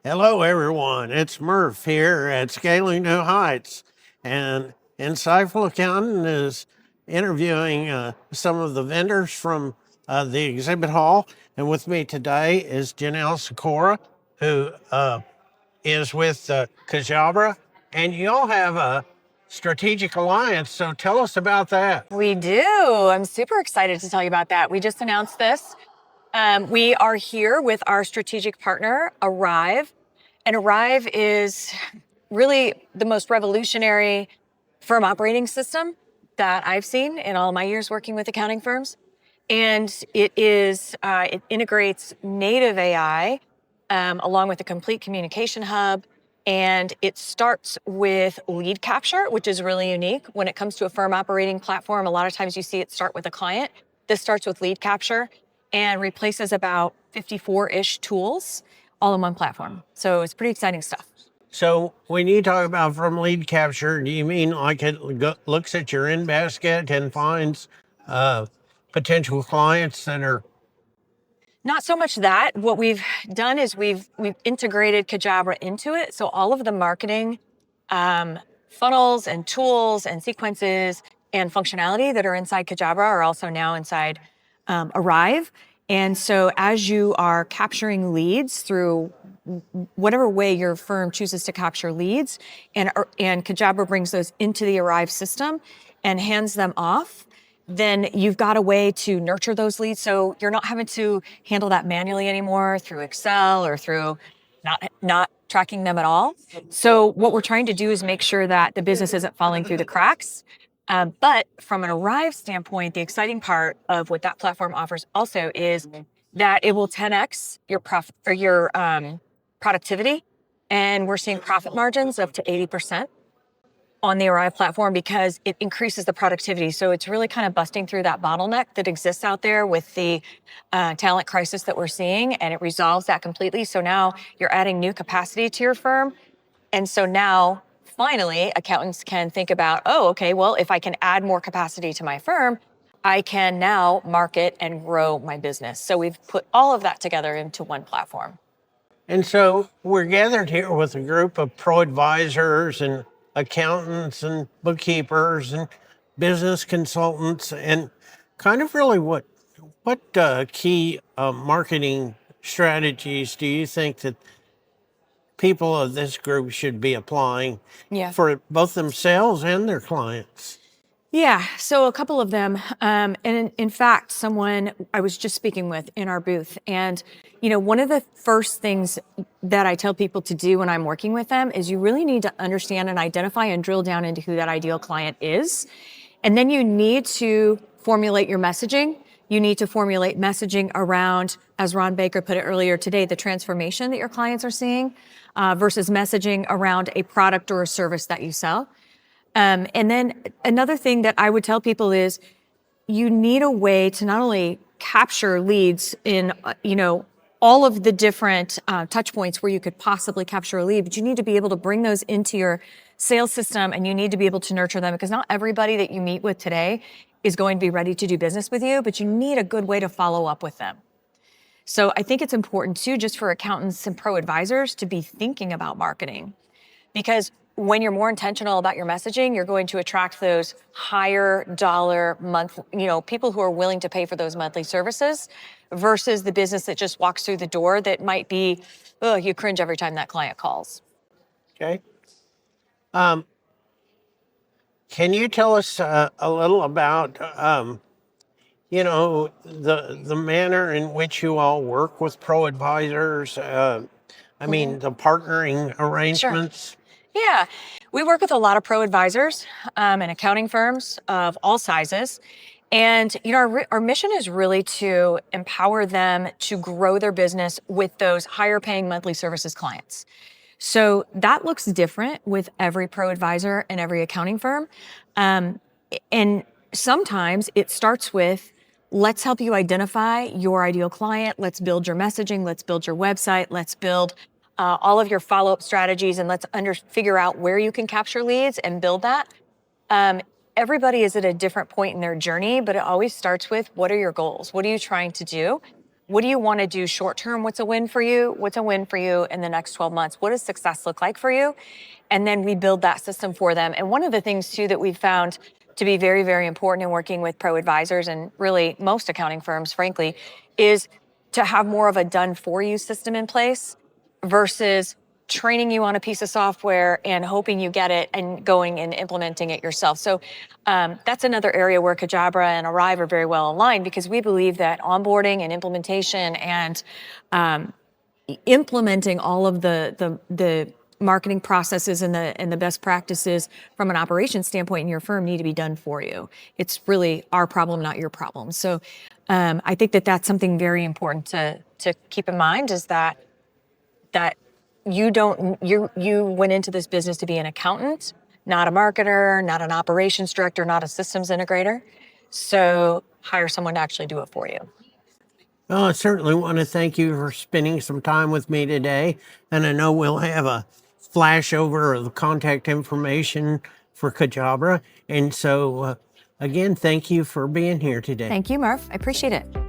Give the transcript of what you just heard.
Hello, everyone. It's Murph here at Scaling New Heights. And Insightful Accountant is interviewing some of the vendors from the exhibit hall. And with me today is Janel Sykora, who is with Cajabra. And you all have a strategic alliance. So tell us about that. We do. I'm super excited to tell you about that. We just announced this. We are here with our strategic partner, Arrive. And Arrive is really the most revolutionary firm operating system that I've seen in all my years working with accounting firms. And it integrates native AI along with a complete communication hub. And it starts with lead capture, which is really unique. When it comes to a firm operating platform, a lot of times you see it start with a client. This starts with lead capture and replaces about 54-ish tools all in one platform. So it's pretty exciting stuff. So when you talk about from lead capture, do you mean like looks at your in basket and finds potential clients that are? Not so much that. What we've done is we've integrated Cajabra into it. So all of the marketing funnels and tools and sequences and functionality that are inside Cajabra are also now inside Arrive. And so as you are capturing leads through whatever way your firm chooses to capture leads, and Cajabra brings those into the Arrive system and hands them off, then you've got a way to nurture those leads. So you're not having to handle that manually anymore through Excel or through not tracking them at all. So what we're trying to do is make sure that the business isn't falling through the cracks. But from an Arrive standpoint, the exciting part of what that platform offers also is that it will 10x your productivity. And we're seeing profit margins up to 80% on the Arrive platform because it increases the productivity. So it's really kind of busting through that bottleneck that exists out there with the talent crisis that we're seeing, and it resolves that completely. So now you're adding new capacity to your firm. And so now, finally, accountants can think about, oh, okay, well, if I can add more capacity to my firm, I can now market and grow my business. So we've put all of that together into one platform. And so we're gathered here with a group of ProAdvisors and accountants and bookkeepers and business consultants, and kind of really what key marketing strategies do you think that people of this group should be applying for both themselves and their clients? Yeah, so a couple of them. And in fact, someone I was just speaking with in our booth. And, one of the first things that I tell people to do when I'm working with them is you really need to understand and identify and drill down into who that ideal client is. And then you need to formulate your messaging. You need to formulate messaging around, as Ron Baker put it earlier today, the transformation that your clients are seeing versus messaging around a product or a service that you sell. And then another thing that I would tell people is you need a way to not only capture leads in, all of the different touch points where you could possibly capture a lead, but you need to be able to bring those into your sales system, and you need to be able to nurture them, because not everybody that you meet with today is going to be ready to do business with you, but you need a good way to follow up with them. So I think it's important too, just for accountants and ProAdvisors to be thinking about marketing, because when you're more intentional about your messaging, you're going to attract those higher dollar month, people who are willing to pay for those monthly services versus the business that just walks through the door that might be, oh, you cringe every time that client calls. Okay. Can you tell us a little about, the manner in which you all work with ProAdvisors? I mean, the partnering arrangements. Sure. Yeah, we work with a lot of ProAdvisors and accounting firms of all sizes. And, our mission is really to empower them to grow their business with those higher paying monthly services clients. So that looks different with every ProAdvisor and every accounting firm. And sometimes it starts with, let's help you identify your ideal client. Let's build your messaging. Let's build your website. Let's build all of your follow-up strategies, and let's figure out where you can capture leads and build that. Everybody is at a different point in their journey, but it always starts with, what are your goals? What are you trying to do? what do you want to do short term? What's a win for you? What's a win for you in the next 12 months? What does success look like for you? And then we build that system for them. And one of the things too that we've found to be very, very important in working with ProAdvisors and really most accounting firms, frankly, is to have more of a done for you system in place versus training you on a piece of software and hoping you get it and going and implementing it yourself. So that's another area where Cajabra and Arrive are very well aligned, because we believe that onboarding and implementation and implementing all of the marketing processes and the best practices from an operations standpoint in your firm need to be done for you. It's really our problem, not your problem. So I think that that's something very important to keep in mind, is that you went into this business to be an accountant, not a marketer, not an operations director, not a systems integrator. So hire someone to actually do it for you. Well, I certainly want to thank you for spending some time with me today. And I know we'll have a flash over of the contact information for Cajabra. And so, again, thank you for being here today. Thank you, Murph. I appreciate it.